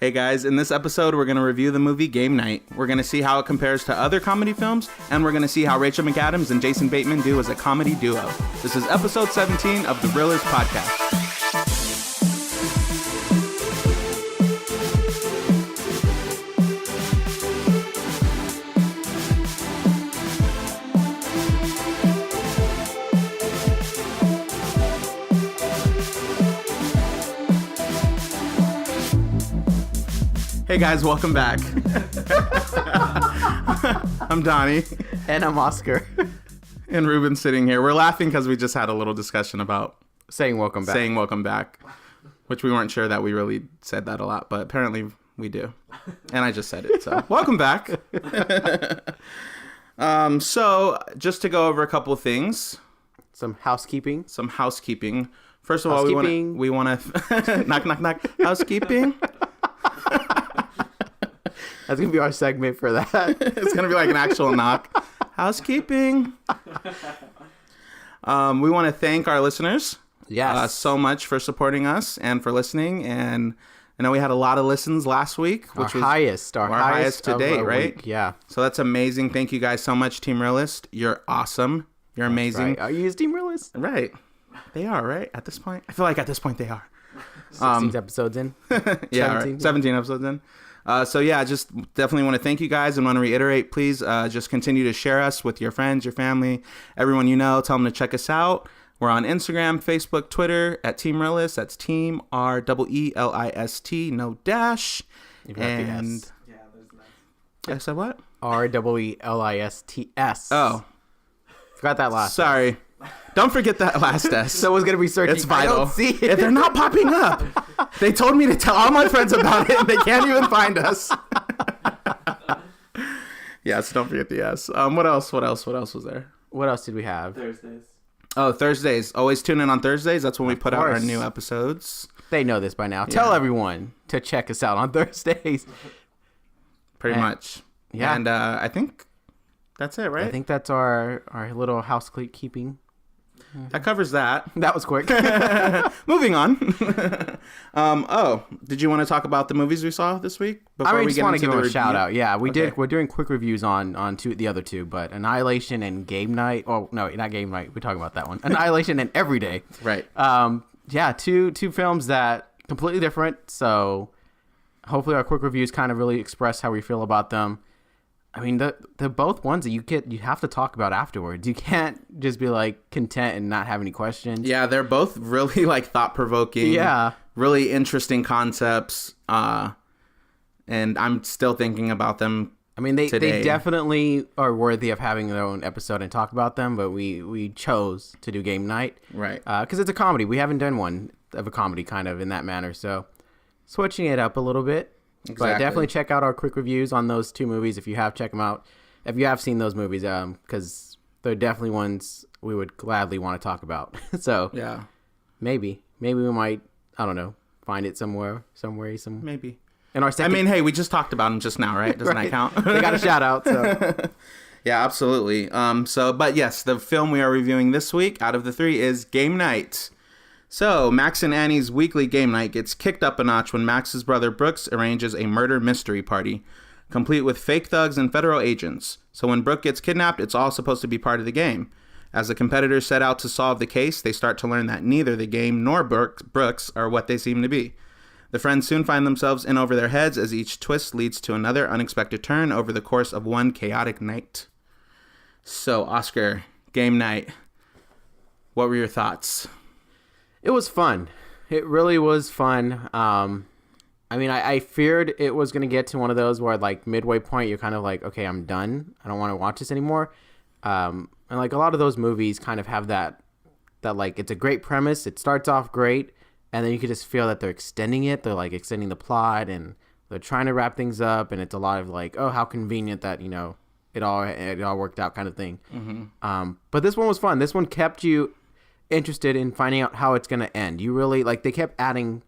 Hey guys, in this episode, we're going to review the movie Game Night. We're going to see how it compares to other comedy films, and we're going to see how Rachel McAdams and Jason Bateman do as a comedy duo. This is episode 17 of the Reel-ists Podcast. Hey guys, welcome back. I'm Donnie. And I'm Oscar. And Ruben's sitting here. We're laughing because we just had a little discussion about saying welcome back. Which we weren't sure that we really said that a lot, but apparently we do. And I just said it, so welcome back. So just to go over a couple of things. Some housekeeping. First of all, we want to knock, knock, knock. Housekeeping. That's going to be our segment for that. It's going to be like an actual knock. Housekeeping. We want to thank our listeners. Yes. So much for supporting us and for listening. And I know we had a lot of listens last week. Which was our highest to date, right? Week. Yeah. So that's amazing. Thank you guys so much, Team Reel-ists. You're awesome. You're amazing. Right. Are you Team Reel-ists? Right. They are, right? At this point? I feel like at this point they are. 16 episodes in. Yeah, 17, right. 17 episodes in. So yeah, just definitely want to thank you guys and want to reiterate, please just continue to share us with your friends, your family, everyone you know. Tell them to check us out. We're on Instagram, Facebook, Twitter at Team Reel-ists. That's Team REELIST, no dash. You got the S. Yeah, there's that. I said what? REELISTS. Oh. Forgot that last. Sorry. Don't forget that last S. Someone's going to be searching. It's vital. I don't see it. If they're not popping up. They told me to tell all my friends about it, and they can't even find us. Yes, don't forget the S. What else was there? What else did we have? Thursdays. Oh, Thursdays. Always tune in on Thursdays. That's when we put out our course. new episodes. They know this by now. Tell everyone to check us out on Thursdays. Pretty much. Yeah. And I think that's it, right? I think that's our little housekeeping. That covers that. That was quick. Moving on. Did you want to talk about the movies we saw this week? I just want to give them a shout out. Yeah, we did. We're doing quick reviews on the other two, but Annihilation and Game Night. Oh no, not Game Night. We're talking about that one. Annihilation and Everyday. Right. Yeah, two films that completely different. So hopefully our quick reviews kind of really express how we feel about them. I mean, they're both ones that you have to talk about afterwards. You can't just be like content and not have any questions. Yeah, they're both really like thought-provoking. Yeah. Really interesting concepts. And I'm still thinking about them. I mean, they today. definitely are worthy of having their own episode and talk about them, but we chose to do Game Night. Right. Because it's a comedy. We haven't done one of a comedy kind of in that manner. So switching it up a little bit. Exactly. But definitely check out our quick reviews on those two movies if you have. Check them out if you have seen those movies, because they're definitely ones we would gladly want to talk about. So yeah, maybe we might, I don't know, find it somewhere. Maybe. In our second, I mean, hey, we just talked about them just now, right? Doesn't right. that count? They got a shout out. So. Yeah, absolutely. But yes, the film we are reviewing this week out of the three is Game Night. So, Max and Annie's weekly game night gets kicked up a notch when Max's brother Brooks arranges a murder mystery party, complete with fake thugs and federal agents. So when Brooke gets kidnapped, it's all supposed to be part of the game. As the competitors set out to solve the case, they start to learn that neither the game nor Brooks are what they seem to be. The friends soon find themselves in over their heads as each twist leads to another unexpected turn over the course of one chaotic night. So, Oscar, Game Night, what were your thoughts? It was fun. It really was fun. I mean, I feared it was going to get to one of those where, like, midway point, you're kind of like, okay, I'm done. I don't want to watch this anymore. And, like, a lot of those movies kind of have that, like, it's a great premise. It starts off great, and then you can just feel that they're extending it. They're, like, extending the plot, and they're trying to wrap things up, and it's a lot of, like, oh, how convenient that, you know, it all worked out kind of thing. Mm-hmm. But this one was fun. This one kept you interested in finding out how it's going to end. You really, like, they kept adding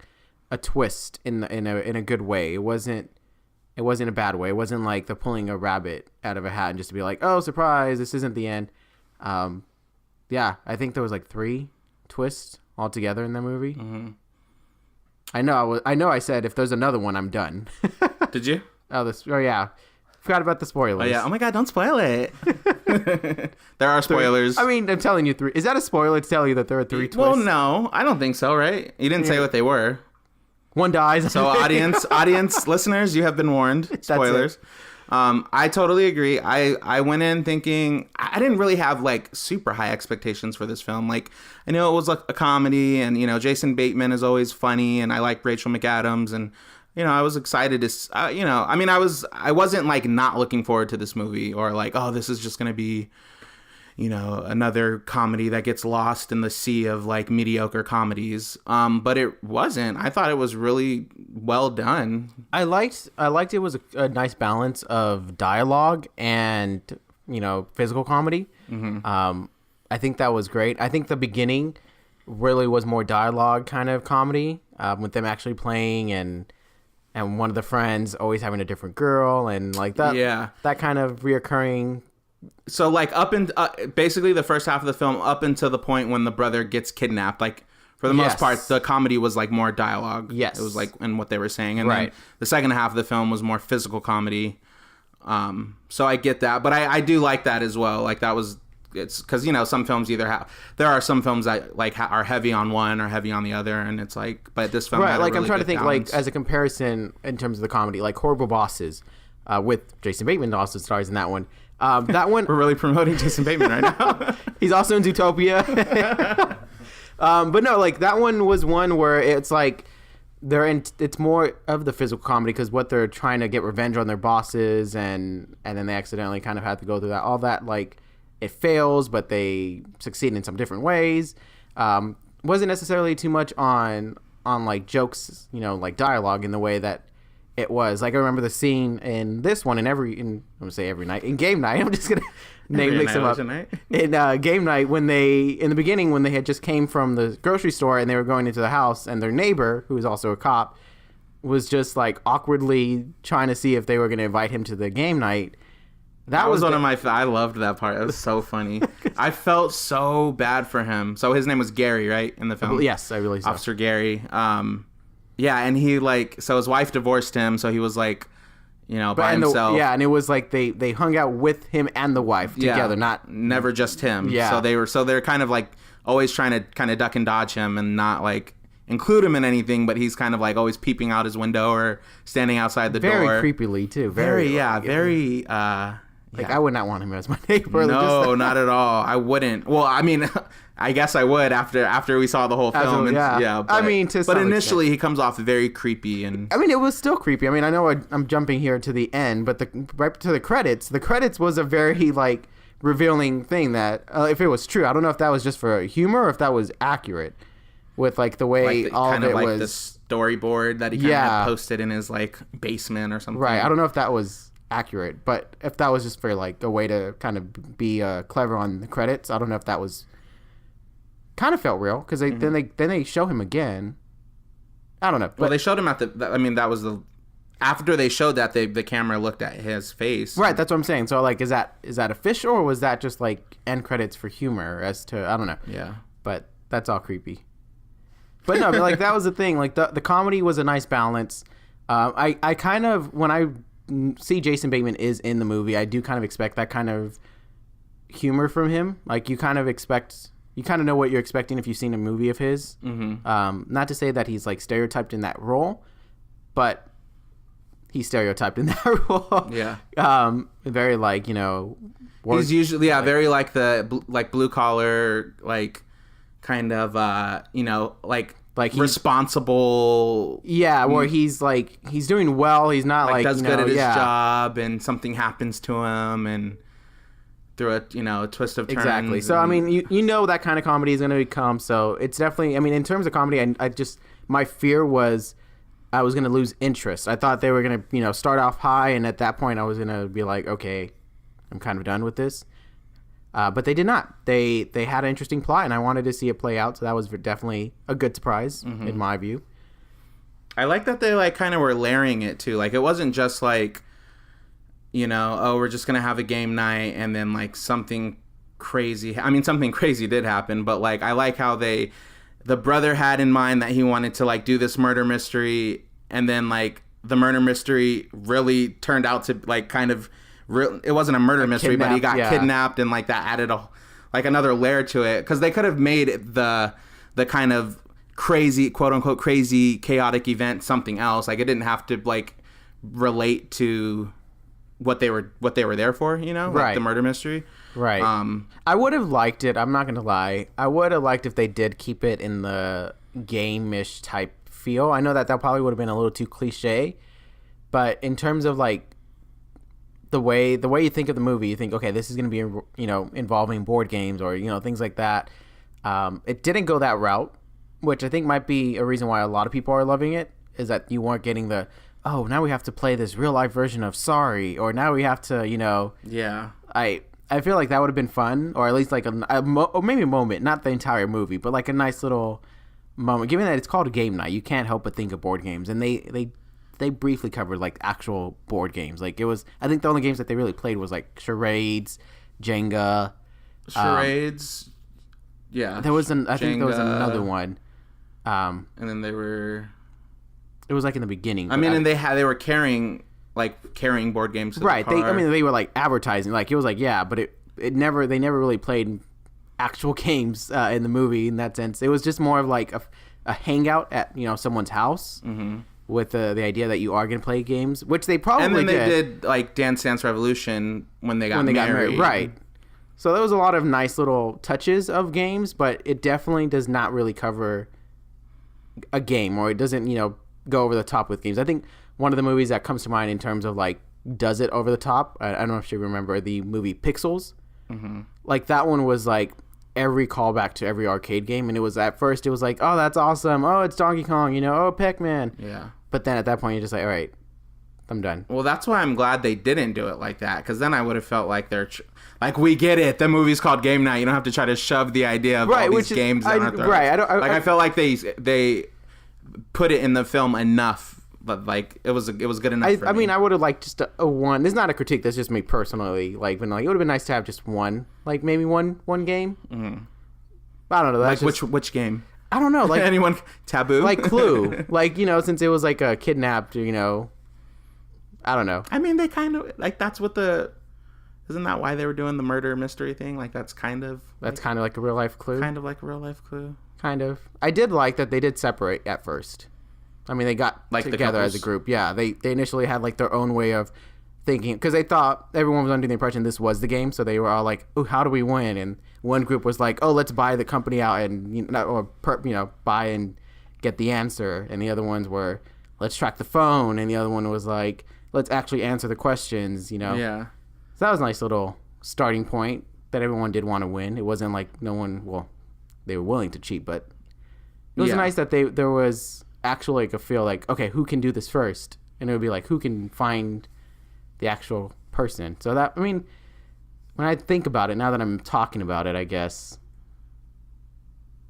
a twist in a good way. It wasn't a bad way. It wasn't like they're pulling a rabbit out of a hat and just to be like, oh, surprise, this isn't the end. Yeah, I think there was like 3 twists altogether in the movie. Mm-hmm. I know. I said if there's another one, I'm done. Did you? Oh yeah. Forgot about the spoilers. Oh yeah. Oh my God! Don't spoil it. There are spoilers. I mean, I'm telling you three. Is that a spoiler to tell you that there are three twists? Well, no, I don't think so. Right? You didn't say what they were. One dies. So audience, listeners, you have been warned. Spoilers. I totally agree. I went in thinking I didn't really have like super high expectations for this film. Like I know it was like a comedy, and Jason Bateman is always funny, and I like Rachel McAdams, and I was excited to I wasn't like not looking forward to this movie or like, oh, this is just gonna be another comedy that gets lost in the sea of like mediocre comedies. But it wasn't. I thought it was really well done. I liked it was a nice balance of dialogue and physical comedy. Mm-hmm. I think that was great. I think the beginning really was more dialogue kind of comedy, with them actually playing and one of the friends always having a different girl and like that. Yeah, that kind of reoccurring. So like basically the first half of the film up until the point when the brother gets kidnapped, like for the most part the comedy was like more dialogue. Yes, it was like in what they were saying, and right. Then the second half of the film was more physical comedy. So I get that, but I do like that as well. Like that was, it's because some films there are some films that like are heavy on one or heavy on the other, and it's like, but this film right. Like really I'm trying to think balance. like as a comparison in terms of the comedy, like Horrible Bosses, with Jason Bateman also stars in that one. That one we're really promoting Jason Bateman right now. He's also in Zootopia. But no, like that one was one where it's like it's more of the physical comedy because what they're trying to get revenge on their bosses, and then they accidentally kind of have to go through that. All that, like, it fails, but they succeed in some different ways. Wasn't necessarily too much on like jokes, like dialogue in the way that it was. Like I remember the scene in this one I'm gonna say every night in Game Night. I'm just gonna mix them up. In Game Night, when in the beginning when they had just came from the grocery store and they were going into the house, and their neighbor, who was also a cop, was just like awkwardly trying to see if they were gonna invite him to the game night. That was one of my. I loved that part. It was so funny. I felt so bad for him. So his name was Gary, right, in the film? Yes, I really saw. Officer Gary. Yeah, and he so his wife divorced him, so he was like, by himself. And it was like they hung out with him and the wife together, never just him. Yeah. So they're kind of like always trying to kind of duck and dodge him and not like include him in anything, but he's kind of like always peeping out his window or standing outside the door. Very creepily too. Very. Like I would not want him as my neighbor. No, not at all. I wouldn't. Well, I mean, I guess I would after we saw the whole film. But, I mean, but initially he comes off very creepy, and I mean, it was still creepy. I mean, I know I'm jumping here to the end, but right to the credits. The credits was a very like revealing thing that if it was true, I don't know if that was just for humor or if that was accurate with like the way like all kind of of it like was the storyboard that he kind of posted in his like basement or something. Right. I don't know if that was accurate, but if that was just for like a way to kind of be clever on the credits, I don't know if that was kind of felt real because then they show him again. I don't know. Well, they showed him at that was the after they showed that the camera looked at his face. Right, that's what I'm saying. So like, is that official or was that just like end credits for humor? As to I don't know. Yeah, but that's all creepy. But no, like that was the thing. Like the comedy was a nice balance. I kind of when I see Jason Bateman is in the movie, I do kind of expect that kind of humor from him. Like you kind of know what you're expecting if you've seen a movie of his. Mm-hmm. Not to say that he's like stereotyped in that role, but he's stereotyped in that role. Yeah. Very like he's usually very like the like blue collar like kind of like responsible. Yeah, where he's doing well. He's not like does good at his job, and something happens to him, and through a twist of turns. Exactly. So I mean, you know that kind of comedy is going to come. So it's definitely. I mean, in terms of comedy, I just my fear was I was going to lose interest. I thought they were going to start off high, and at that point, I was going to be like, okay, I'm kind of done with this. But they did not. They had an interesting plot, and I wanted to see it play out. So that was definitely a good surprise in my view. I like that they like kind of were layering it too. Like it wasn't just like, we're just gonna have a game night and then like something crazy. I mean, something crazy did happen, but like I like how they the brother had in mind that he wanted to like do this murder mystery, and then like the murder mystery really turned out to like kind of it wasn't a murder mystery, but he got kidnapped, and like that added another layer to it, because they could have made the kind of crazy, quote unquote crazy chaotic event something else. Like it didn't have to like relate to what they were there for, you know, like the murder mystery. Right. I would have liked it. I'm not going to lie. I would have liked if they did keep it in the game-ish type feel. I know that probably would have been a little too cliche, but in terms of like the way you think of the movie, you think, okay, this is going to be, you know, involving board games or, you know, things like that. It didn't go that route, which I think might be a reason why a lot of people are loving it, is that you weren't getting the, oh, now we have to play this real life version of Sorry, or now we have to, you know. Yeah. I feel like that would have been fun, or at least like or maybe a moment, not the entire movie, but like a nice little moment. Given that it's called a game night, you can't help but think of board games, and they briefly covered like actual board games. Like it was, I think the only games that they really played was like charades, Jenga. Charades. Yeah. There was I think there was another one. And then it was like in the beginning. I mean, and they were carrying board games to right. the car. They were like advertising. Like it was like, yeah, but they never really played actual games in the movie in that sense. It was just more of like a hangout at, you know, someone's house with the idea that you are going to play games, which they probably did. And then they did like Dance Dance Revolution when they got married. Right. So there was a lot of nice little touches of games, but it definitely does not really cover a game, or it doesn't, you know, go over the top with games. I think one of the movies that comes to mind in terms of like does it over the top, I don't know if you remember the movie Pixels. Like that one was like every callback to every arcade game, and it was at first it was like, oh, that's awesome, oh, it's Donkey Kong, you know, oh, Pac-Man. Yeah. But then at that point you're just like, all right, I'm done. Well, that's why I'm glad they didn't do it like that, because then I would have felt like they're like, we get it, the movie's called Game Night, you don't have to try to shove the idea of all these games down our throats. Right. I felt like they put it in the film enough, but like it was good enough. I mean, I would have liked just a one. It's not a critique. That's just me personally. Like, but like, it would have been nice to have just one, like maybe one game. I don't know. That's like just, which game? I don't know. Like anyone Taboo? Like Clue. Like, you know, since it was like a kidnapped, you know. I don't know. I mean, they kind of like that's what isn't that why they were doing the murder mystery thing? Like that's kind of like a real life Clue. Kind of like a real life Clue. Kind of. I did like that they did separate at first. I mean, they got like together as a group. Yeah, they initially had like their own way of thinking, because they thought everyone was under the impression this was the game, so they were all like, "Oh, how do we win?" And one group was like, "Oh, let's buy the company out and buy and get the answer," and the other ones were, "Let's track the phone," and the other one was like, "Let's actually answer the questions." You know. Yeah. So that was a nice little starting point that everyone did want to win. It wasn't like no one. Well, they were willing to cheat, but it was nice that there was actually like a feel like, okay, who can do this first? And it would be like, who can find the actual person? So that, I mean, when I think about it, now that I'm talking about it, I guess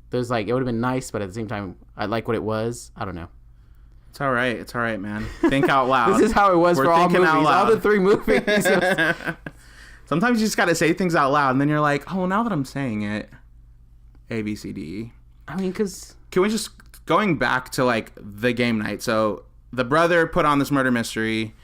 there's like, it would have been nice, but at the same time, I like what it was. I don't know. It's all right, man. Think out loud. This is how it was for all movies, all the three movies. Sometimes you just got to say things out loud, and then you're like, oh, now that I'm saying it, A, B, C, D, E. I mean, because... Can we just... Going back to, like, the game night. So, the brother put on this murder mystery,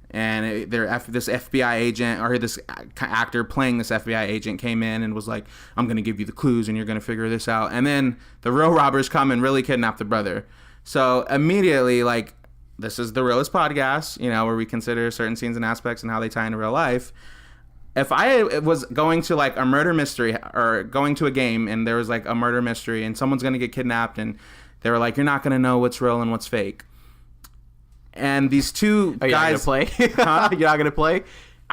and this FBI agent, or this actor playing this FBI agent came in and was like, I'm going to give you the clues, and you're going to figure this out. And then the real robbers come and really kidnap the brother. So, immediately, like, this is the Reel-ists Podcast, you know, where we consider certain scenes and aspects and how they tie into real life. If I was going to like a murder mystery or going to a game and there was like a murder mystery and someone's going to get kidnapped and they were like, you're not going to know what's real and what's fake. And these two guys... Are you not going to play? Huh? You're not going to play?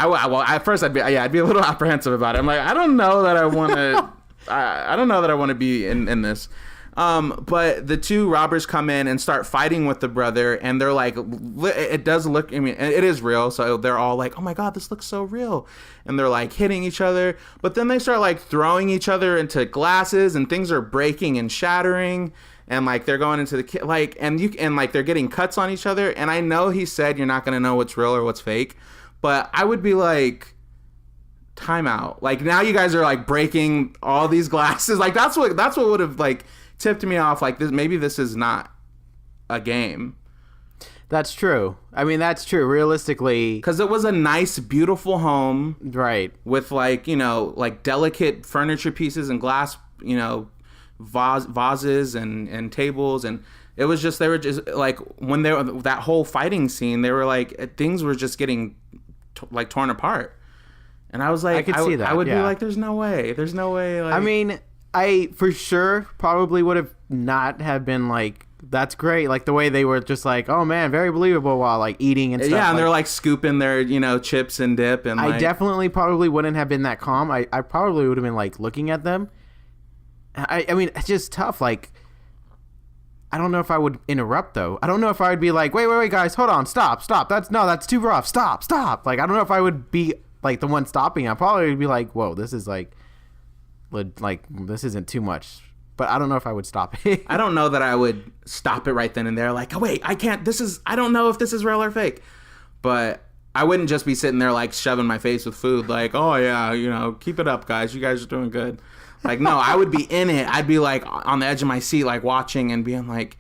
Well, at first I'd be a little apprehensive about it. I'm like, I don't know that I want to... I don't know that I want to be in this. But the two robbers come in and start fighting with the brother, and they're like, it does look, I mean, it is real, so they're all like, oh my god, this looks so real, and they're like hitting each other, but then they start like throwing each other into glasses, and things are breaking and shattering, and like they're going into the like, and like they're getting cuts on each other, and I know he said you're not gonna know what's real or what's fake, but I would be like, time out, like now you guys are like breaking all these glasses, like that's what would have like tipped me off like this. Maybe this is not a game. That's true. I mean, that's true. Realistically, because it was a nice, beautiful home, right? With like like delicate furniture pieces and glass, vases and tables, and it was just they were just like when they were that whole fighting scene, they were like things were just getting like torn apart, and I was like, I could see that. I would be like, there's no way. Like, I mean, I for sure probably would have not have been like. That's great. Like the way they were just like, oh man, very believable while like eating and stuff. Yeah, and they're like scooping their, chips and dip. And I definitely probably wouldn't have been that calm. I probably would have been like looking at them. I mean, it's just tough. Like, I don't know if I would interrupt though. I don't know if I would be like, wait, guys, hold on, stop. That's too rough. Stop. Like, I don't know if I would be like the one stopping. I probably would be like, whoa, this is like this isn't too much. But I don't know if I would stop it. I don't know that I would stop it right then and there. Like, oh, wait, I can't. I don't know if this is real or fake. But I wouldn't just be sitting there like shoving my face with food. Like, oh yeah, keep it up, guys. You guys are doing good. Like, no, I would be in it. I'd be like on the edge of my seat, like watching and being like,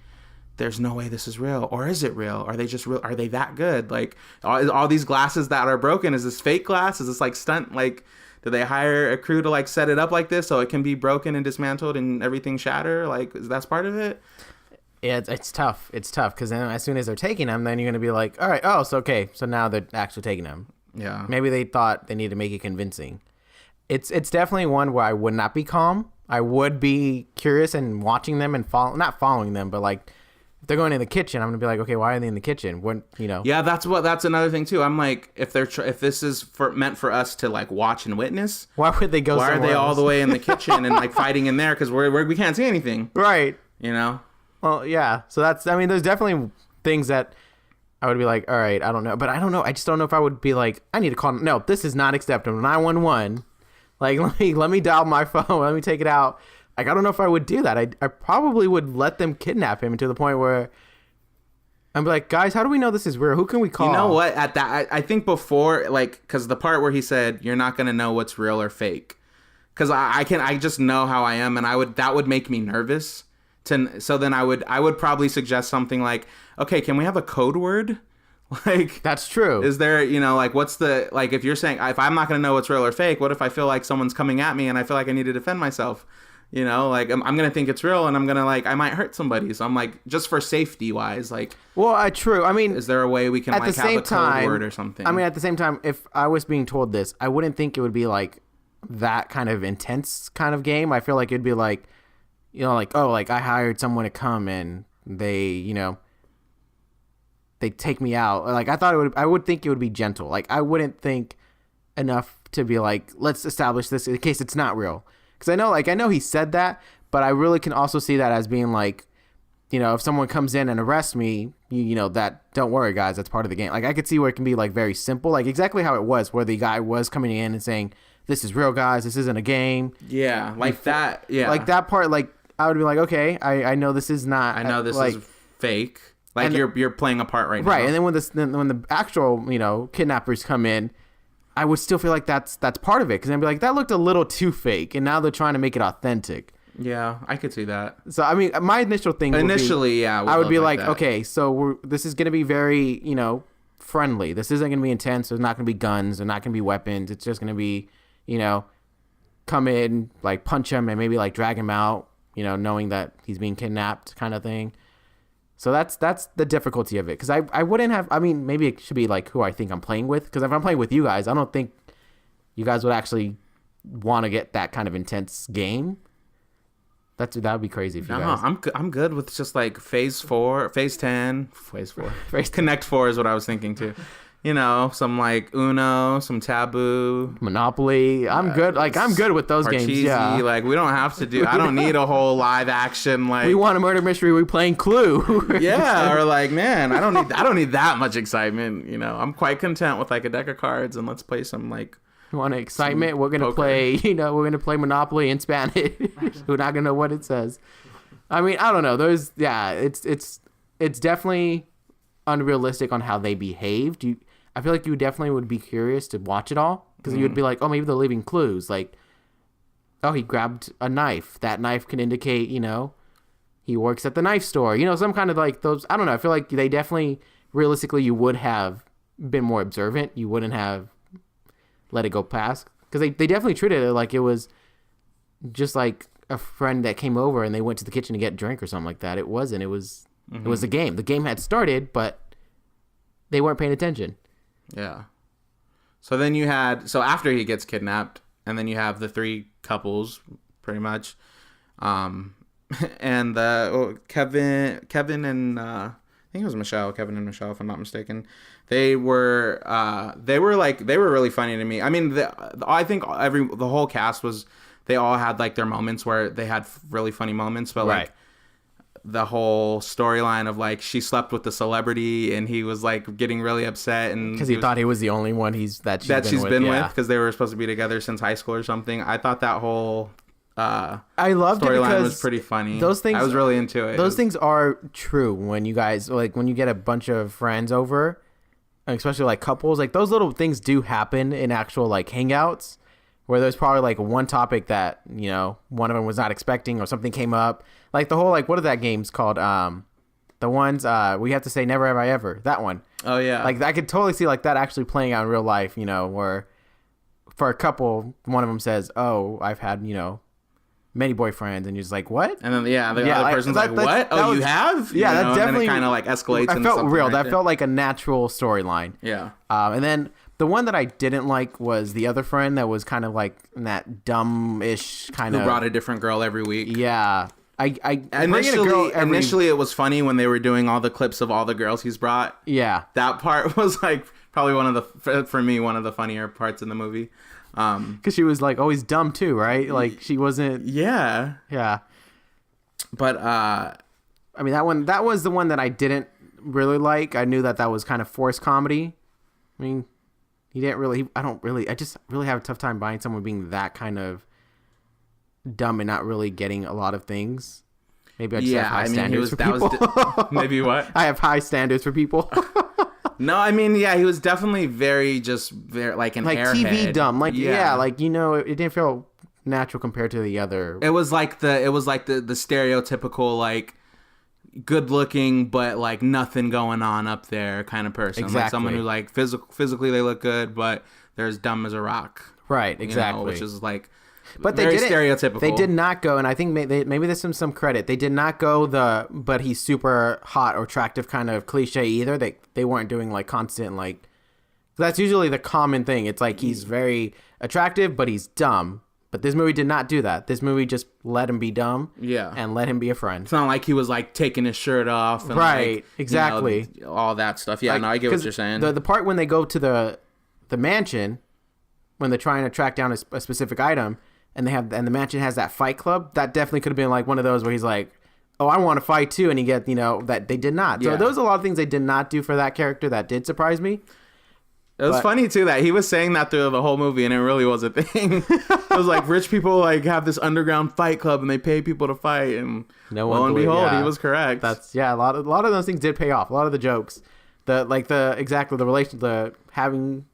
there's no way this is real. Or is it real? Are they just real? Are they that good? Like, all these glasses that are broken, is this fake glass? Is this like stunt? Like, do they hire a crew to like set it up like this so it can be broken and dismantled and everything shatter? Like, that's part of it? Yeah, it's tough. It's tough because then as soon as they're taking them, then you're going to be like, all right, oh, so okay. So now they're actually taking them. Yeah. Maybe they thought they need to make it convincing. It's definitely one where I would not be calm. I would be curious and watching them and not following them, but like, if they're going in the kitchen, I'm gonna be like, okay, why are they in the kitchen? When Yeah, that's another thing too. I'm like, if this is meant for us to like watch and witness, why would they go? Why are they all the way in the kitchen and like fighting in there? Because we can't see anything, right? Well, yeah. So there's definitely things that I would be like, all right, I don't know, but I don't know. I just don't know if I would be like, I need to call. No, this is not acceptable. 911. Like, let me dial my phone. Let me take it out. Like, I don't know if I would do that. I probably would let them kidnap him to the point where I'm like, guys, how do we know this is real? Who can we call? You know what? At that, I think before, like, because the part where he said, you're not going to know what's real or fake. Because I just know how I am, and that would make me nervous. So then I would probably suggest something like, okay, can we have a code word? Like, that's true. Is there, like, what's the, like, if you're saying, if I'm not going to know what's real or fake, what if I feel like someone's coming at me and I feel like I need to defend myself? Like, I'm going to think it's real and I'm going to, like, I might hurt somebody. So I'm like, just for safety wise, like. Well, true. I mean. Is there a way we can, like, have a code word or something? I mean, at the same time, if I was being told this, I wouldn't think it would be, like, that kind of intense kind of game. I feel like it'd be like, like, oh, like, I hired someone to come and they, they take me out. Like, I would think it would be gentle. Like, I wouldn't think enough to be like, let's establish this in case it's not real. Because I know he said that, but I really can also see that as being like, if someone comes in and arrests me, that, don't worry, guys, that's part of the game. Like, I could see where it can be, like, very simple, like exactly how it was, where the guy was coming in and saying, this is real, guys, this isn't a game. Yeah, like that, yeah. Like, that part, like, I would be like, okay, I know this is not. I know this is fake. Like, you're playing a part right now. Right, and then when the actual, kidnappers come in, I would still feel like that's part of it, because I'd be like, that looked a little too fake, and now they're trying to make it authentic. Yeah, I could see that. So, I mean, my initial thing I would be like, that. Okay, so this is going to be very, friendly. This isn't going to be intense. There's not going to be guns. There's not going to be weapons. It's just going to be, come in, like, punch him and maybe, like, drag him out, knowing that he's being kidnapped kind of thing. So that's the difficulty of it, because I wouldn't have. I mean, maybe it should be like who I think I'm playing with, because if I'm playing with you guys, I don't think you guys would actually want to get that kind of intense game. That would be crazy if you guys. I'm good with just like phase 10, Connect 4 is what I was thinking too. Some like Uno, some Taboo, Monopoly. I'm good. Like, I'm good with those games. Yeah. Like, we don't have to do. I don't need a whole live action. Like, we want a murder mystery. We playing Clue. Yeah. Or like, man, I don't need that much excitement. I'm quite content with like a deck of cards and let's play some like. You want excitement? We're gonna play. We're gonna play Monopoly in Spanish. We're not gonna know what it says. I mean, I don't know. It's definitely unrealistic on how they behaved. I feel like you definitely would be curious to watch it all, because you would be like, oh, maybe they're leaving clues. Like, oh, he grabbed a knife. That knife can indicate, he works at the knife store. You know, some kind of like those. I don't know. I feel like they definitely, realistically, you would have been more observant. You wouldn't have let it go past, because they definitely treated it like it was just like a friend that came over and they went to the kitchen to get a drink or something like that. It wasn't. It was a game. The game had started, but they weren't paying attention. Yeah. So then after he gets kidnapped, and then you have the three couples, pretty much, and Kevin and I think it was Kevin and Michelle, if I'm not mistaken. They were really funny to me. I mean, I think the whole cast they all had like their moments where they had really funny moments, but like the whole storyline of like she slept with the celebrity and he was like getting really upset and because he thought he was the only one she's been with because they were supposed to be together since high school or something. I thought that whole I loved storyline was pretty funny. Those things, I was really into it. Those things are true when you guys when you get a bunch of friends over, especially like couples. Like those little things do happen in actual like hangouts, where there's probably like one topic that one of them was not expecting or something came up. Like the whole like what are that games called? The ones we have to say never have I ever. That one. Oh yeah. Like I could totally see like that actually playing out in real life. Where for a couple, one of them says, "Oh, I've had many boyfriends," and you're just like, "What?" And then the other person's like, "What? Oh, you have?" Yeah, that definitely kind of like escalates. I felt real. That felt like a natural storyline. Yeah. And then the one that I didn't like was the other friend that was kind of like that dumb-ish kind of. Who brought a different girl every week. Yeah. Initially, it was funny when they were doing all the clips of all the girls he's brought. Yeah. That part was like probably one of the funnier parts in the movie. Because she was like always dumb too, right? Like she wasn't. Yeah. Yeah. But I mean that was the one that I didn't really like. I knew that was kind of forced comedy. I mean, I just really have a tough time buying someone being that kind of dumb and not really getting a lot of things. Maybe I just have high standards for people. Maybe what? I have high standards for people. No, I mean, yeah, he was definitely very like an airhead. TV dumb. Like it didn't feel natural compared to the other. It was like the stereotypical like good looking but like nothing going on up there kind of person. Exactly. Like someone who like physically they look good but they're as dumb as a rock. Right, exactly. Which is like but very stereotypical. They did not go, and I think maybe there's some credit. They did not go but he's super hot or attractive kind of cliche either. They weren't doing like constant like. That's usually the common thing. It's like he's very attractive, but he's dumb. But this movie did not do that. This movie just let him be dumb. Yeah. And let him be a friend. It's not like he was like taking his shirt off. And, right. Like, exactly. All that stuff. Yeah. Like, no, I get what you're saying. The part when they go to the mansion, when they're trying to track down a specific item, and the mansion has that fight club, that definitely could have been like one of those where he's like, "Oh, I want to fight too," and you get that they did not. So those are a lot of things they did not do for that character that did surprise me. It was funny too that he was saying that through the whole movie, and it really was a thing. It was like rich people like have this underground fight club, and they pay people to fight, and lo and behold, he was correct. A lot of those things did pay off. A lot of the jokes, the relation, the having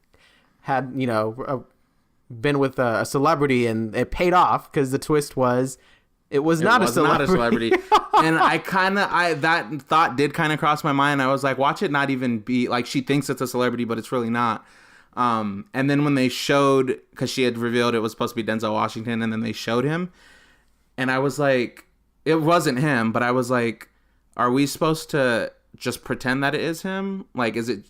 had been with a celebrity, and it paid off because the twist was it was not a celebrity. And that thought did kind of cross my mind. I was like, watch it not even be like she thinks it's a celebrity, but it's really not. And then when they showed, because she had revealed it was supposed to be Denzel Washington, and then they showed him, and I was like, it wasn't him, but I was like, are we supposed to just pretend that it is him? Like, is it?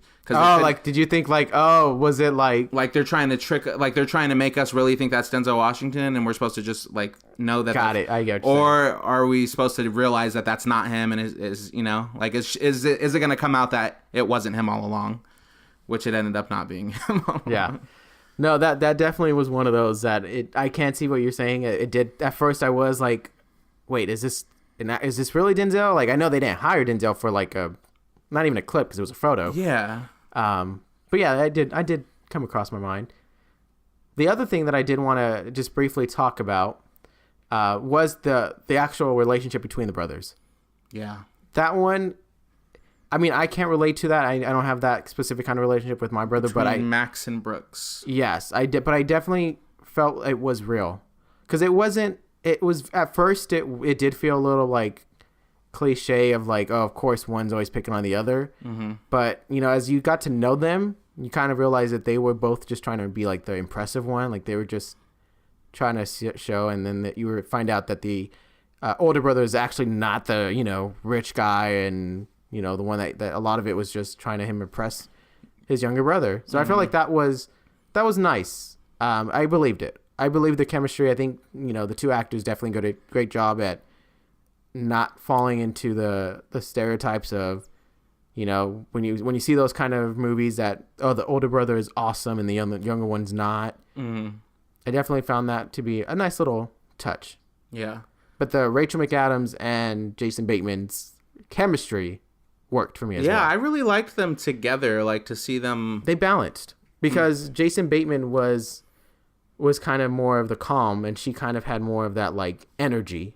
Did you think like, was it like they're trying to make us really think that's Denzel Washington, and we're supposed to just like know that? Got it. I get what you're saying. Or are we supposed to realize that that's not him, and is it going to come out that it wasn't him all along, which it ended up not being him all yeah. along. No, that definitely was one of those that I can't see what you're saying. It did at first. I was like, wait, is this really Denzel? Like, I know they didn't hire Denzel for like not even a clip because it was a photo. Yeah. But yeah, I did come across my mind. The other thing that I did want to just briefly talk about was the actual relationship between the brothers. Yeah. That one, I mean, I can't relate to that. I don't have that specific kind of relationship with my brother, between Max and Brooks. Yes, I did, but I definitely felt it was real. Because it was at first it did feel a little like cliche of like, oh, of course one's always picking on the other. Mm-hmm. But, you know, as you got to know them, you kind of realize that they were both just trying to be like the impressive one. Like they were just trying to show, and then that you would find out that the older brother is actually not the, you know, rich guy, and, you know, the one that a lot of it was just trying to impress his younger brother. So I felt like that was nice. I believed it. I believed the chemistry. I think, you know, the two actors definitely did a great job at not falling into the stereotypes of, you know, when you see those kind of movies that, oh, the older brother is awesome and the younger one's not. Mm-hmm. I definitely found that to be a nice little touch. Yeah. But the Rachel McAdams and Jason Bateman's chemistry worked for me as well. Yeah, I really liked them together. Like to see them. They balanced because Jason Bateman was kind of more of the calm, and she kind of had more of that like energy.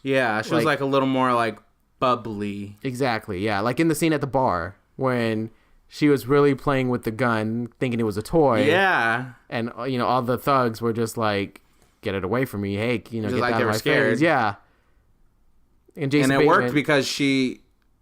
Yeah, she was like a little more like bubbly. Exactly. Yeah, like in the scene at the bar when she was really playing with the gun, thinking it was a toy. Yeah. And, you know, all the thugs were just like, get it away from me. Hey, you know, just get like that they out were of my scared. face. Yeah. And Jason it Bateman, worked because she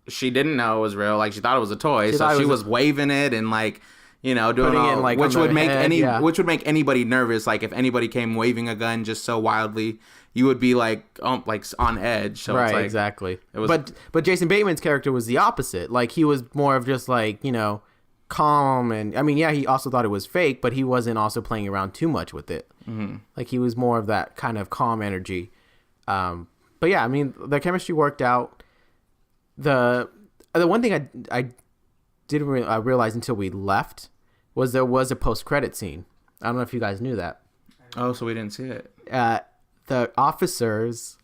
didn't know it was real. Like she thought it was a toy, so she was waving it and like, you know, doing all, like, which would make head, which would make anybody nervous. Like if anybody came waving a gun just so wildly, you would be like on edge. So right, it's like, exactly. It was, but Jason Bateman's character was the opposite. Like he was more of just like, you know, calm, and I mean, yeah, he also thought it was fake, but he wasn't also playing around too much with it. Mm-hmm. Like he was more of that kind of calm energy. But yeah, I mean, the chemistry worked out. The one thing I didn't realize until we left was there was a post-credit scene. I don't know if you guys knew that. Oh, so we didn't see it. The officers,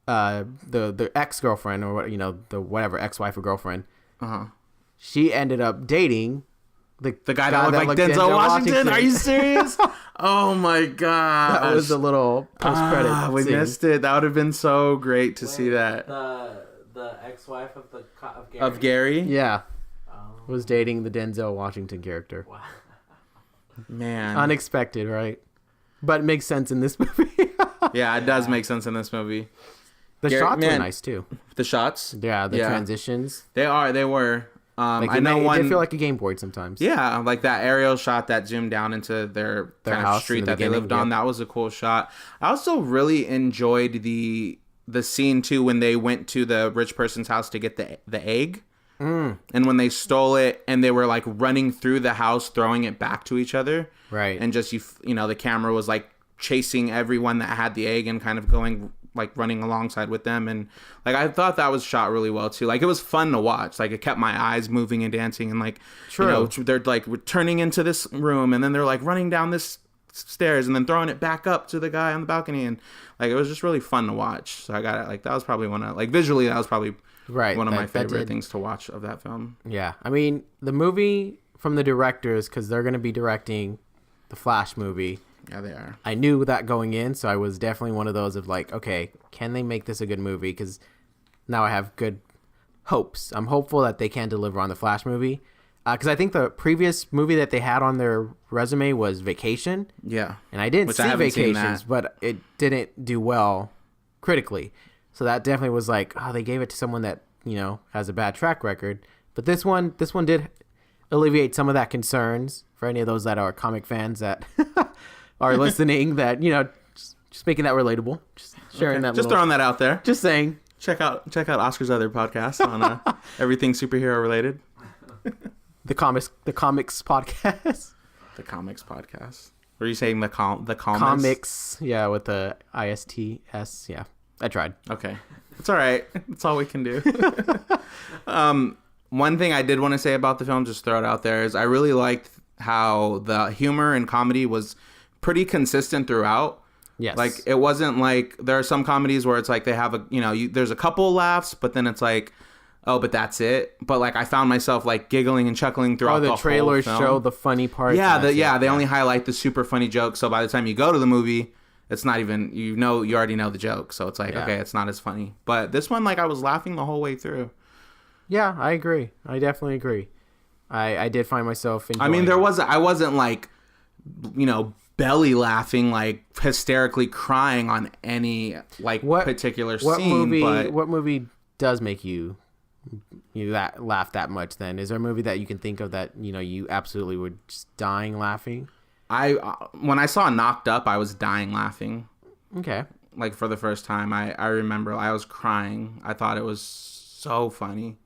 the ex-girlfriend, or, you know, the whatever, ex-wife or girlfriend, she ended up dating the guy that looked like Denzel Washington. Are you serious? Oh my god! That was a little post-credit we scene. missed it. That would have been so great to see that. The ex-wife of Gary. Of Gary? Yeah. Was dating the Denzel Washington character. Wow. Man. Unexpected, right? But it makes sense in this movie. Yeah, it does make sense in this movie. The shots were nice too. The shots? Yeah, the transitions. They were. Like I know one. They feel like a game board sometimes. Yeah, like that aerial shot that zoomed down into their kind of street that they lived on. That was a cool shot. I also really enjoyed the scene too when they went to the rich person's house to get the egg. And when they stole it and they were like running through the house throwing it back to each other, right? And just you know, the camera was like chasing everyone that had the egg and kind of going like running alongside with them, and like I thought that was shot really well too. Like it was fun to watch. Like it kept my eyes moving and dancing, and like you know, they're like turning into this room and then they're like running down this stairs and then throwing it back up to the guy on the balcony, and like it was just really fun to watch. So I got it. Like that was probably one of like visually that was probably one of my favorite things to watch of that film. Yeah, I mean the movie from the directors, because they're going to be directing the Flash movie. Yeah, they are. I knew that going in, so I was definitely one of those of like, okay, can they make this a good movie? Because now I have good hopes. I'm hopeful that they can deliver on the Flash movie. Because I think the previous movie that they had on their resume was Vacation. Yeah. And I didn't see Vacations, but it didn't do well critically. So that definitely was like, oh, they gave it to someone that, you know, has a bad track record. But this one did alleviate some of that concerns for any of those that are comic fans that are listening, that, you know, just making that relatable. Just sharing that. Just throwing that out there. Just saying. Check out Oscar's other podcast on everything superhero related. The comics podcast. The comics podcast. Were you saying the comics? Yeah, with the ISTS. Yeah, I tried. Okay, it's all right. That's all we can do. One thing I did want to say about the film, just throw it out there, is I really liked how the humor and comedy was pretty consistent throughout. Yes. Like it wasn't like there are some comedies where it's like they have there's a couple laughs, but then it's like, oh, but that's it. But like I found myself like giggling and chuckling throughout the whole film. The trailers show the funny parts. Yeah, they only highlight the super funny jokes. So by the time you go to the movie, it's not even, you already know the joke. So it's like, okay, it's not as funny. But this one, like I was laughing the whole way through. Yeah, I agree. I definitely agree. I did find myself enjoying I wasn't like, belly laughing, like hysterically crying on any like particular scene. What movie does make you laugh that much, then is there a movie that you can think of that you absolutely were just dying laughing? When I saw Knocked Up, I was dying laughing. Okay. Like for the first time, I remember I was crying. I thought it was so funny.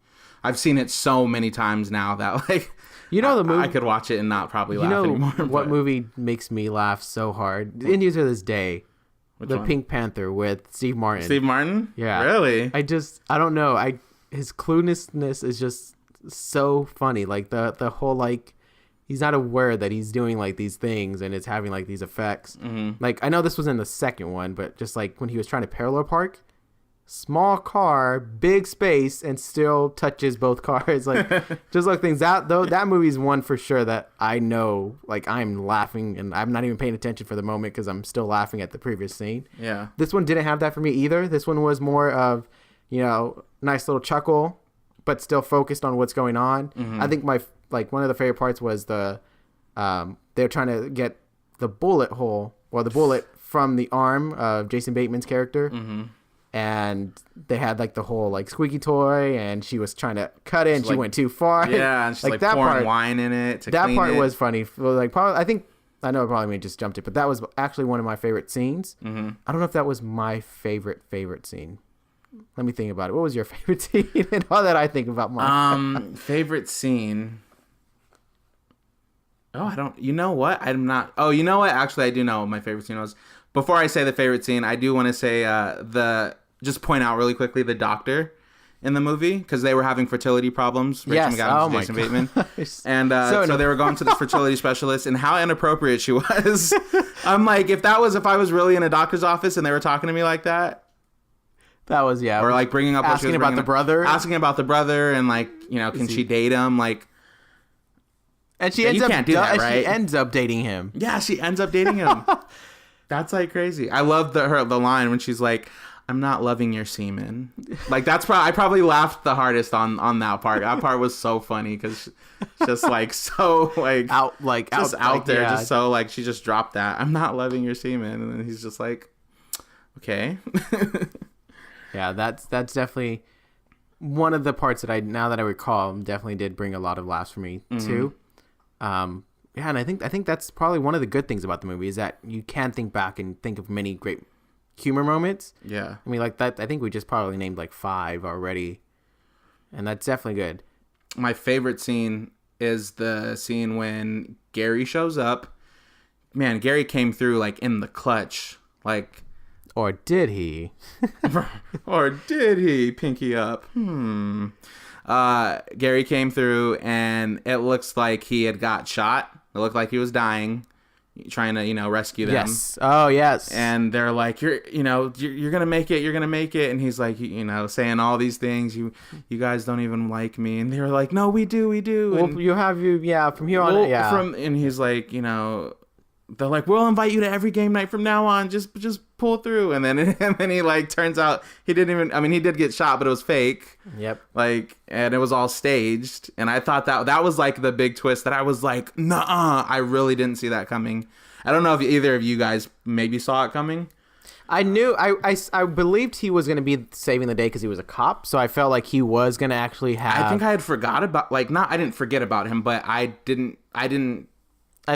I've seen it so many times now that like the movie I could watch it and not probably laugh anymore. What movie makes me laugh so hard? And to this day, Which the one? Pink Panther with Steve Martin. Steve Martin? Yeah. Really? I don't know. His cluelessness is just so funny. Like the whole like he's not aware that he's doing like these things and it's having like these effects. Mm-hmm. Like I know this was in the second one, but just like when he was trying to parallel park, small car, big space, and still touches both cars. Like just like things that movie's one for sure that I know like I'm laughing and I'm not even paying attention for the moment because I'm still laughing at the previous scene. Yeah. This one didn't have that for me either. This one was more of nice little chuckle, but still focused on what's going on. Mm-hmm. I think one of the favorite parts was they're trying to get the bullet hole or the bullet from the arm of Jason Bateman's character. Mm-hmm. And they had like the whole like squeaky toy and she was trying to cut it and she went too far. Yeah, and she's like that pouring part, wine in it to that clean part it. was funny. Like probably, I know I probably just jumped it, but that was actually one of my favorite scenes. Mm-hmm. I don't know if that was my favorite scene. Let me think about it. What was your favorite scene? And all that I think about mine. Favorite scene. Oh, I don't. You know what? I'm not. Oh, you know what? Actually, I do know what my favorite scene was. Before I say the favorite scene, I do want to say just point out really quickly the doctor in the movie because they were having fertility problems. Rachel McAdams and Jason Bateman, and so they were going to this fertility specialist, and how inappropriate she was. I'm like, if I was really in a doctor's office and they were talking to me like that. That was, yeah. Or like bringing up asking about the brother. Asking about the brother and like, can she date him? Like, and she ends up dating him. Yeah, she ends up dating him. That's like crazy. I love the line when she's like, "I'm not loving your semen." Like that's I probably laughed the hardest on that part. That part was so funny because just like so like out there, yeah. just so like she just dropped that. "I'm not loving your semen," and then he's just like, "Okay." Yeah, that's definitely one of the parts that now that I recall definitely did bring a lot of laughs for me too. Yeah, and I think that's probably one of the good things about the movie is that you can think back and think of many great humor moments. Yeah. I mean, like that. I think we just probably named like 5 already, and that's definitely good. My favorite scene is the scene when Gary shows up. Man, Gary came through like in the clutch, like. Or did he? Or did he? Pinky up. Gary came through, and it looks like he had got shot. It looked like he was dying, trying to, rescue them. Yes. Oh, yes. And they're like, you're gonna make it. You're gonna make it. And he's like, saying all these things. You guys don't even like me. And they were like, no, we do. Well, from here on. Yeah. And he's like, they're like, we'll invite you to every game night from now on. Just pull through. And then he like turns out he did get shot, but it was fake. Yep. Like, and it was all staged. And I thought that was like the big twist that I was like, nuh-uh. I really didn't see that coming. I don't know if either of you guys maybe saw it coming. I knew I believed he was going to be saving the day because he was a cop. So I felt like he was going to actually have. I think I had forgot about I didn't forget about him, but I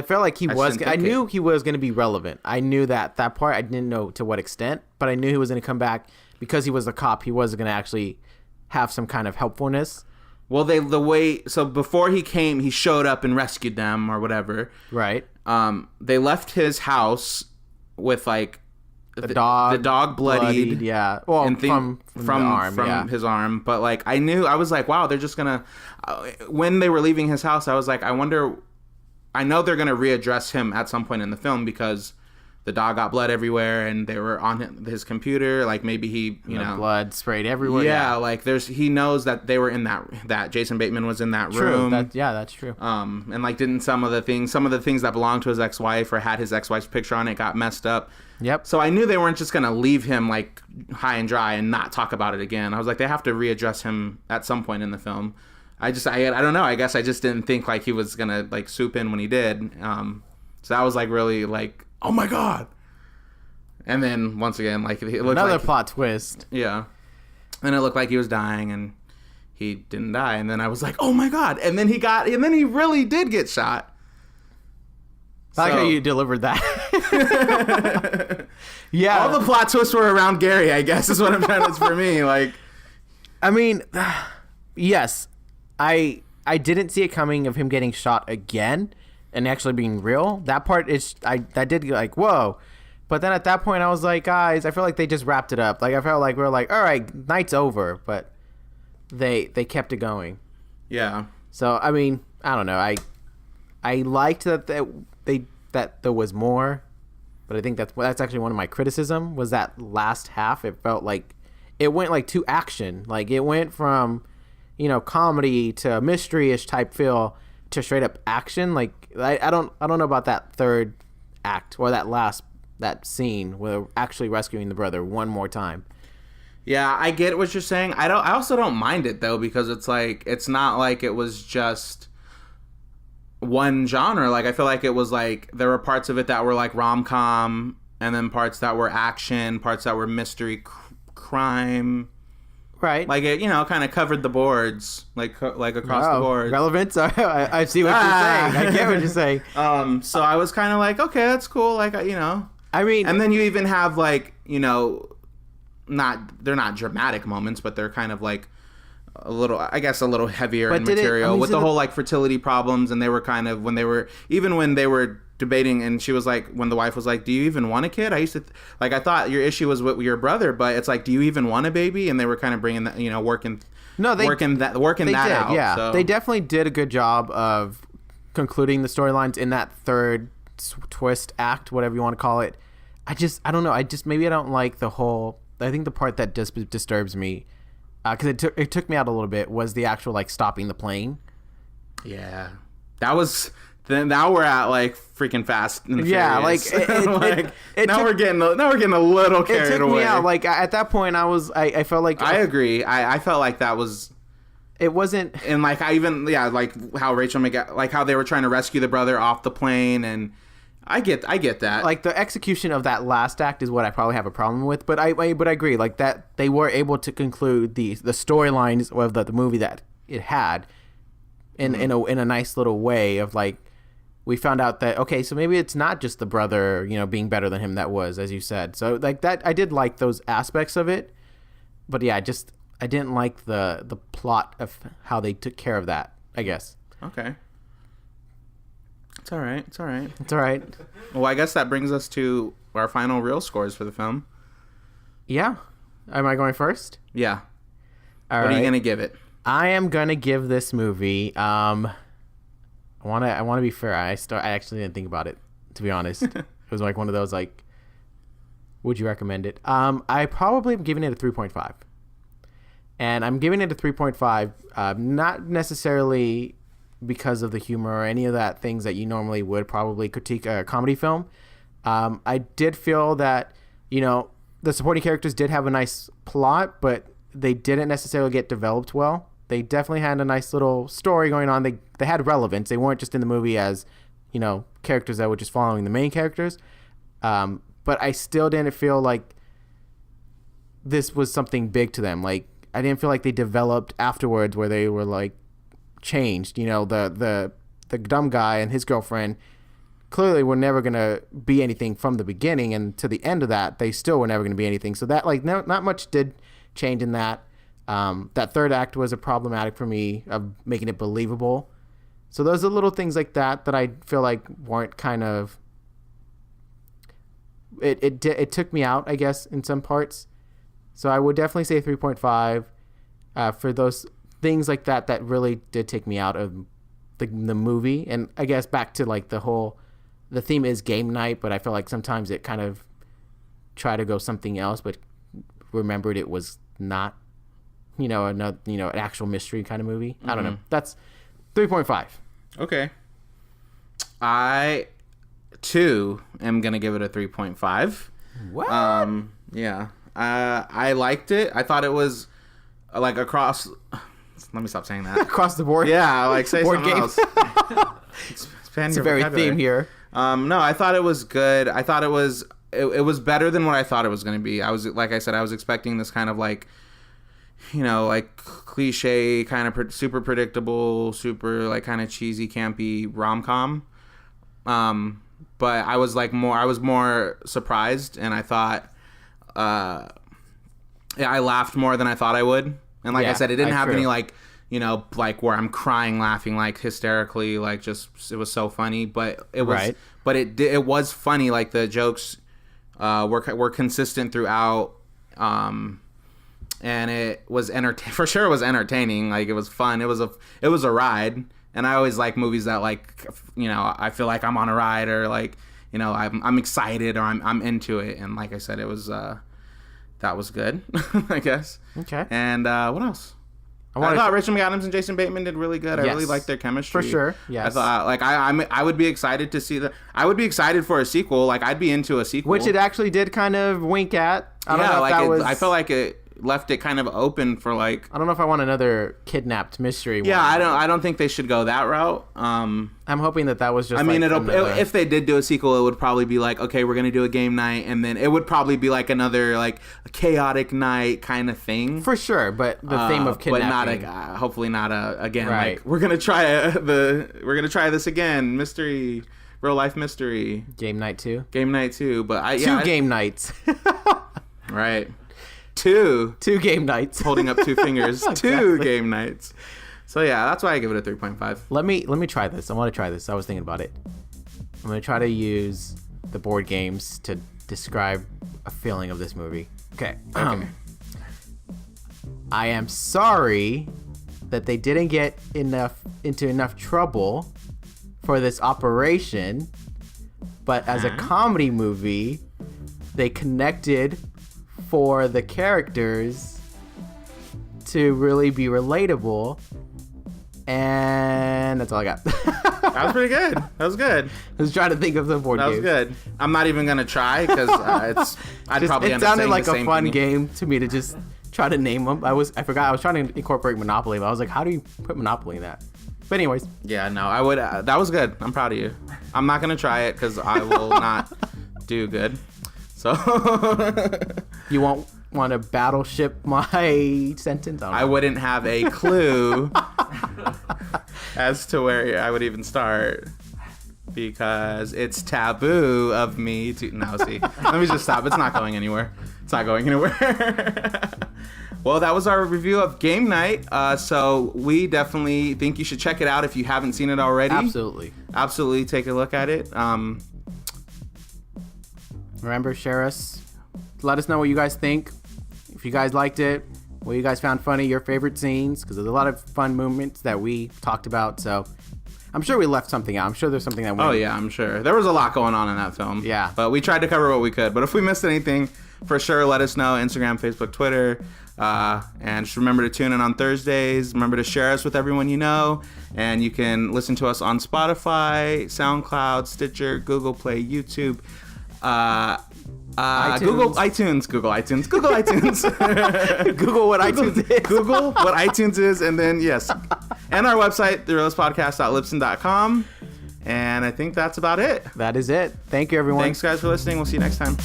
felt like he was. I knew he was going to be relevant. I knew that part. I didn't know to what extent, but I knew he was going to come back because he was a cop. He was going to actually have some kind of helpfulness. Well, so before he came, he showed up and rescued them or whatever. Right. They left his house with like the dog bloodied. Yeah. Well, from the arm, from his arm. But like I was like, wow, they're just gonna. When they were leaving his house, I was like, I know they're going to readdress him at some point in the film because the dog got blood everywhere and they were on his computer. Like maybe he, blood sprayed everywhere. Yeah, like he knows that they were in that Jason Bateman was in that room. That's true. And like didn't some of the things that belonged to his ex-wife or had his ex-wife's picture on it got messed up. Yep. So I knew they weren't just going to leave him like high and dry and not talk about it again. I was like, they have to readdress him at some point in the film. I don't know. I guess I just didn't think like he was gonna like swoop in when he did. So that was like really like, oh my god. And then once again, like it looked another like, plot twist. Yeah. And it looked like he was dying, and he didn't die. And then I was like, oh my God. And then he really did get shot. I like how you delivered that. Yeah. All the plot twists were around Gary, I guess, is what I'm trying to, for me. Like, I mean, yes, I didn't see it coming of him getting shot again and actually being real. That part I did like, whoa. But then at that point I was like, guys, I feel like they just wrapped it up. Like, I felt like we were like, all right, night's over, but they kept it going. yeah. So, I mean, I don't know. I liked that there was more, but I think that's actually one of my criticism was that last half. It felt like it went like to action. Like, it went from, comedy to mystery-ish type feel to straight up action. Like, I don't know about that third act or that scene where they're actually rescuing the brother one more time. Yeah, I get what you're saying. I also don't mind it though, because it's like, it's not like it was just one genre. Like, I feel like it was like there were parts of it that were like rom-com, and then parts that were action, parts that were mystery, crime. Right. Like, it, kind of covered the boards, like across the board. Relevance. I see what you're saying. I get what you're saying. So I was kind of like, okay, that's cool. Like, I mean, and then you even have like, they're not dramatic moments, but they're kind of like a little heavier in material with the whole like fertility problems. And they were kind of, when they were debating, and she was like, when the wife was like, do you even want a kid? I used to I thought your issue was with your brother, but it's like, do you even want a baby? And they were kind of bringing that, working that out. Yeah, so. They definitely did a good job of concluding the storylines in that third twist act, whatever you want to call it. I don't know. Maybe I don't like the whole. I think the part that just disturbs me, because it took me out a little bit, was the actual like stopping the plane. Yeah, that was. Then now we're at like freaking Fast and Furious. Yeah, like we're getting a little carried away. It took me out. Like, at that point, I felt like I agree. I felt like that was. It wasn't. And like like how Rachel like how they were trying to rescue the brother off the plane, and I get that. Like, the execution of that last act is what I probably have a problem with. But I agree. Like, that they were able to conclude the storylines of the movie that it had in a nice little way of like. We found out that, okay, so maybe it's not just the brother, being better than him that was, as you said. So, like, that, I did like those aspects of it. But, yeah, I didn't like the plot of how they took care of that, I guess. Okay. It's all right. It's all right. Well, I guess that brings us to our final real scores for the film. Yeah. Am I going first? Yeah. All what right. are you going to give it? I am going to give this movie... I want to be fair. I actually didn't think about it, to be honest. It was like one of those like, would you recommend it? I probably am giving it a 3.5, and I'm giving it a 3.5, not necessarily because of the humor or any of that things that you normally would probably critique a comedy film. I did feel that the supporting characters did have a nice plot, but they didn't necessarily get developed well. They definitely had a nice little story going on. They had relevance. They weren't just in the movie as, characters that were just following the main characters. But I still didn't feel like this was something big to them. Like, I didn't feel like they developed afterwards where they were like changed. The dumb guy and his girlfriend clearly were never going to be anything from the beginning, and to the end of that, they still were never going to be anything. So that not much did change in that. That third act was a problematic for me of making it believable. So those are little things like that I feel like weren't kind of. It took me out, I guess, in some parts. So I would definitely say 3.5 for those things like that really did take me out of the movie. And I guess back to like the theme is game night, but I feel like sometimes it kind of tried to go something else, but remembered it was not. Another, an actual mystery kind of movie. I don't know. That's 3.5. Okay. I, too, am going to give it a 3.5. What? Yeah. I liked it. I thought it was, like, across... Let me stop saying that. Across the board? Yeah, like, say board something games. else. It's a very theme here. No, I thought it was good. I thought it was better than what I thought it was going to be. Like I said, I was expecting this kind of, like... you know, like cliche, kind of super predictable, super like kind of cheesy, campy rom-com. But I was more surprised, and I thought, I laughed more than I thought I would. And like I said, it didn't have any like, you know, like where I'm crying, laughing, like hysterically, like just it was so funny. But it was, but it was funny. Like the jokes were consistent throughout, and it was for sure. It was entertaining. Like it was fun. It was a ride. And I always like movies that like, you know, I feel like I'm on a ride, or like, you know, I'm excited, or I'm into it. And like I said, it was that was good, I guess. Okay. And what else? I thought Rachel McAdams and Jason Bateman did really good. I really liked their chemistry. For sure. Yes. I thought like I would be excited to see I would be excited for a sequel. Like I'd be into a sequel. Which it actually did kind of wink at. I don't know if like that was... I felt like it left it kind of open for like. I don't know if I want another kidnapped mystery one. Yeah, I don't think they should go that route. I'm hoping that was just. I mean, if they did do a sequel, it would probably be like, okay, we're gonna do a game night, and then it would probably be like another like a chaotic night kind of thing. For sure, but the theme of kidnapping. But not hopefully not again. Right. Like we're gonna try this again. Mystery, real life mystery. Game night 2. Game night 2, but two game nights. Right. Two game nights. Holding up 2 fingers. Exactly. 2 game nights. So yeah, that's why I give it a 3.5. Let me try this. I want to try this. I was thinking about it. I'm going to try to use the board games to describe a feeling of this movie. Okay. I am sorry that they didn't get into enough trouble for this operation, but as a comedy movie, they connected for the characters to really be relatable, and that's all I got. That was pretty good. That was good. I was trying to think of the board game. That was good. I'm not even gonna try because it sounded like a fun game to me to just try to name them. I forgot. I was trying to incorporate Monopoly, but I was like, how do you put Monopoly in that? But anyways. Yeah, no, I would. That was good. I'm proud of you. I'm not gonna try it because I will not do good. So you won't want to battleship my sentence? I wouldn't have a clue as to where I would even start because it's taboo of me to. No, see, let me just stop. It's not going anywhere. It's not going anywhere. Well, that was our review of Game Night. So we definitely think you should check it out if you haven't seen it already. Absolutely take a look at it. Remember, share us. Let us know what you guys think. If you guys liked it, what you guys found funny, your favorite scenes, because there's a lot of fun moments that we talked about. So I'm sure we left something out. I'm sure there's something that we... Oh, yeah, I'm sure. There was a lot going on in that film. Yeah. But we tried to cover what we could. But if we missed anything, for sure, let us know. Instagram, Facebook, Twitter. And just remember to tune in on Thursdays. Remember to share us with everyone you know. And you can listen to us on Spotify, SoundCloud, Stitcher, Google Play, YouTube. Google iTunes. Google what iTunes is. Google what iTunes is, and then yes, and our website, Reel-istspodcast.libsyn.com. And I think that's about it. That is it. Thank you, everyone. Thanks, guys, for listening. We'll see you next time.